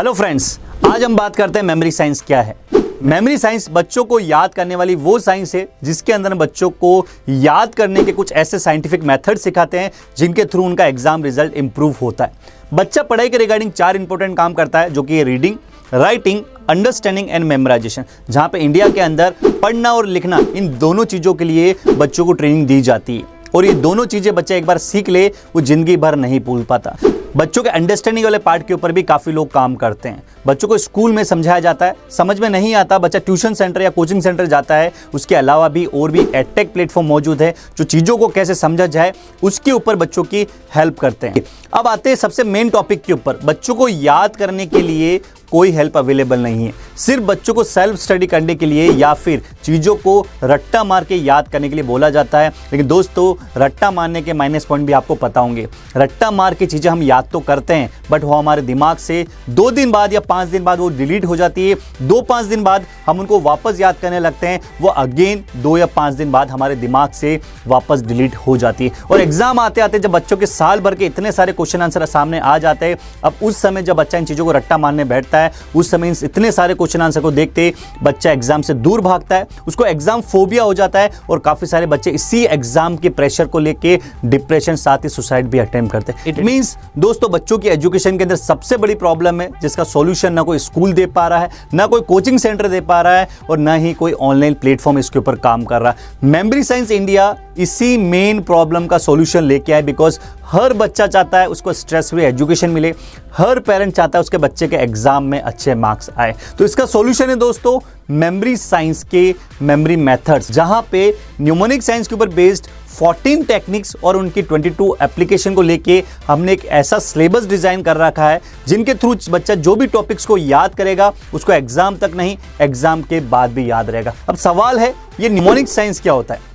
Hello friends, आज हम बात करते हैं मेमोरी साइंस क्या है। मेमोरी साइंस बच्चों को याद करने वाली वो साइंस है जिसके अंदर बच्चों को याद करने के कुछ ऐसे साइंटिफिक मेथड सिखाते हैं जिनके थ्रू उनका एग्जाम रिजल्ट इंप्रूव होता है। बच्चा पढ़ाई के रिगार्डिंग 4 इंपॉर्टेंट काम करता है, जो कि reading, writing, understanding and memorisation, जहां पे इंडिया के अंदर पढ़ना और लिखना इन दोनों चीज़ों के लिए बच्चों को ट्रेनिंग दी जाती है। और ये दोनों चीज़ें बच्चा एक बार सीख ले वो जिंदगी भर नहीं भूल पाता। बच्चों के अंडरस्टैंडिंग वाले पार्ट के ऊपर भी काफ़ी लोग काम करते हैं। बच्चों को स्कूल में समझाया जाता है, समझ में नहीं आता, बच्चा ट्यूशन सेंटर या कोचिंग सेंटर जाता है। उसके अलावा भी और भी एडटेक प्लेटफॉर्म मौजूद है जो चीज़ों को कैसे समझा जाए उसके ऊपर बच्चों की हेल्प करते हैं। अब आते हैं सबसे मेन टॉपिक के ऊपर। बच्चों को याद करने के लिए कोई हेल्प अवेलेबल नहीं है। सिर्फ बच्चों को सेल्फ स्टडी करने के लिए या फिर चीज़ों को रट्टा मार के याद करने के लिए बोला जाता है। लेकिन दोस्तों, रट्टा मारने के माइनस पॉइंट भी आपको पता होंगे। रट्टा मार के चीज़ें हम याद तो करते हैं, बट वो हमारे दिमाग से 2 दिन बाद या 5 दिन बाद वो डिलीट हो जाती है। 2-5 दिन बाद हम उनको वापस याद करने लगते हैं, वो अगेन 2 या 5 दिन बाद हमारे दिमाग से वापस डिलीट हो जाती है। और एग्जाम आते आते जब बच्चों के साल भर के इतने सारे क्वेश्चन आंसर सामने आ जाते हैं, अब उस समय जब बच्चा इन चीज़ों को रट्टा मारने बैठता है, उस समय इतने सारे क्वेश्चन आंसर को देखते बच्चा एग्जाम से दूर भागता है, उसको एग्जाम फोबिया हो जाता है। और काफी सारे बच्चे इसी एग्जाम के प्रेशर को लेके डिप्रेशन, साथ ही सुसाइड भी अटेम्प्ट करते हैं। इट मींस दोस्तों, बच्चों की एजुकेशन के अंदर सबसे बड़ी प्रॉब्लम है जिसका सॉल्यूशन ना कोई स्कूल दे पा रहा है, ना कोई कोचिंग सेंटर दे पा रहा है, और ना ही कोई ऑनलाइन प्लेटफॉर्म इसके ऊपर काम कर रहा है। मेमोरी साइंस इंडिया इसी मेन प्रॉब्लम का सॉल्यूशन लेके आए, बिकॉज हर बच्चा चाहता है उसको स्ट्रेस फ्री एजुकेशन मिले, हर पेरेंट चाहता है उसके बच्चे के एग्जाम में अच्छे मार्क्स आए। तो इसका सॉल्यूशन है दोस्तों मेमोरी साइंस के मेमोरी मेथड्स, जहां पे न्यूमोनिक साइंस के ऊपर बेस्ड 14 टेक्निक्स और उनकी 22 एप्लीकेशन को लेके हमने एक ऐसा सिलेबस डिजाइन कर रखा है जिनके थ्रू बच्चा जो भी टॉपिक्स को याद करेगा उसको एग्जाम तक नहीं, एग्जाम के बाद भी याद रहेगा। अब सवाल है, ये न्यूमोनिक साइंस क्या होता है?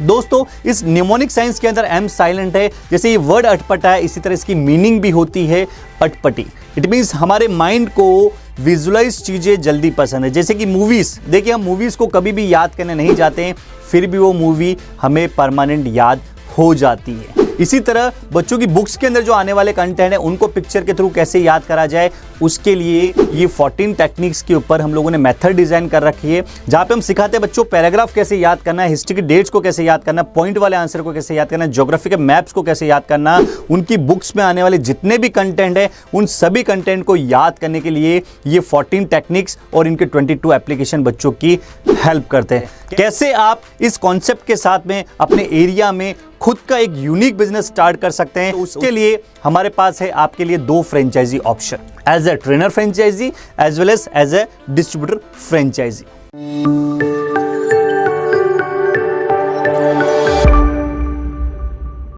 दोस्तों, इस न्यूमोनिक साइंस के अंदर एम साइलेंट है। जैसे ये वर्ड अटपटा है, इसी तरह इसकी मीनिंग भी होती है अटपटी। इट मीन्स हमारे माइंड को विजुअलाइज चीज़ें जल्दी पसंद है। जैसे कि मूवीज़, देखिए हम मूवीज़ को कभी भी याद करने नहीं जाते हैं, फिर भी वो मूवी हमें परमानेंट याद हो जाती है। इसी तरह बच्चों की बुक्स के अंदर जो आने वाले कंटेंट है उनको पिक्चर के थ्रू कैसे याद करा जाए, उसके लिए ये 14 टेक्निक्स के ऊपर हम लोगों ने मेथड डिजाइन कर रखी है, जहां पे हम सिखाते हैं बच्चों पैराग्राफ कैसे याद करना है, हिस्ट्री की डेट्स को कैसे याद करना, पॉइंट वाले आंसर को कैसे याद करना, ज्योग्राफी के मैप्स को कैसे याद करना। उनकी बुक्स में आने वाले जितने भी कंटेंट है उन सभी कंटेंट को याद करने के लिए ये 14 टेक्निक्स और इनके 22 एप्लीकेशन बच्चों की हेल्प करते हैं। कैसे आप इस कॉन्सेप्ट के साथ में अपने एरिया में खुद का एक यूनिक बिजनेस स्टार्ट कर सकते हैं, तो उसके लिए हमारे पास है आपके लिए 2 franchisee option, as a trainer franchisee as well as a distributor franchise.